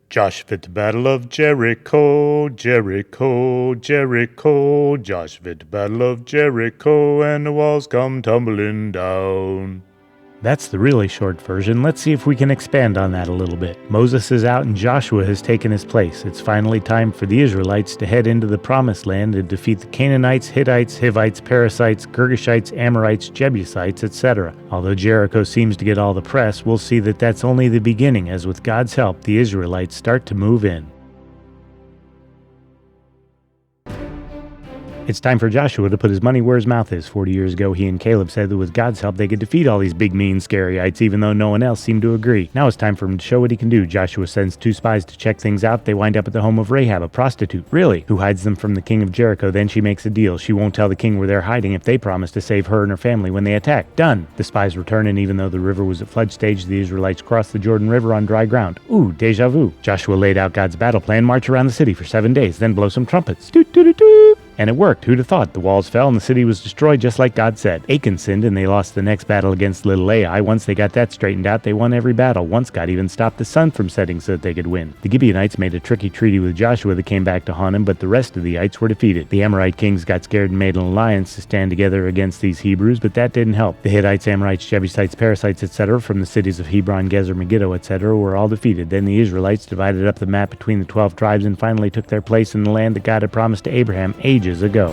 Joshua at the battle of Jericho, Jericho, Jericho. Joshua at the battle of Jericho, and the walls come tumbling down. That's the really short version. Let's see if we can expand on that a little bit. Moses is out and Joshua has taken his place. It's finally time for the Israelites to head into the Promised Land and defeat the Canaanites, Hittites, Hivites, Perizzites, Girgashites, Amorites, Jebusites, etc. Although Jericho seems to get all the press, we'll see that that's only the beginning, as with God's help, the Israelites start to move in. It's time for Joshua to put his money where his mouth is. 40 years ago, he and Caleb said that with God's help, they could defeat all these big, mean, scaryites, even though no one else seemed to agree. Now it's time for him to show what he can do. Joshua sends 2 spies to check things out. They wind up at the home of Rahab, a prostitute, really, who hides them from the king of Jericho. Then she makes a deal. She won't tell the king where they're hiding if they promise to save her and her family when they attack. Done. The spies return, and even though the river was at flood stage, the Israelites crossed the Jordan River on dry ground. Ooh, deja vu. Joshua laid out God's battle plan, march around the city for 7 days, then blow some trumpets. Doot, doot, doot, doot. And it worked. Who'd have thought? The walls fell and the city was destroyed just like God said. Achan sinned and they lost the next battle against little Ai. Once they got that straightened out, they won every battle. Once God even stopped the sun from setting so that they could win. The Gibeonites made a tricky treaty with Joshua that came back to haunt him, but the rest of the ites were defeated. The Amorite kings got scared and made an alliance to stand together against these Hebrews, but that didn't help. The Hittites, Amorites, Jebusites, Perizzites, etc. from the cities of Hebron, Gezer, Megiddo, etc. were all defeated. Then the Israelites divided up the map between the 12 tribes and finally took their place in the land that God had promised to Abraham ages ago.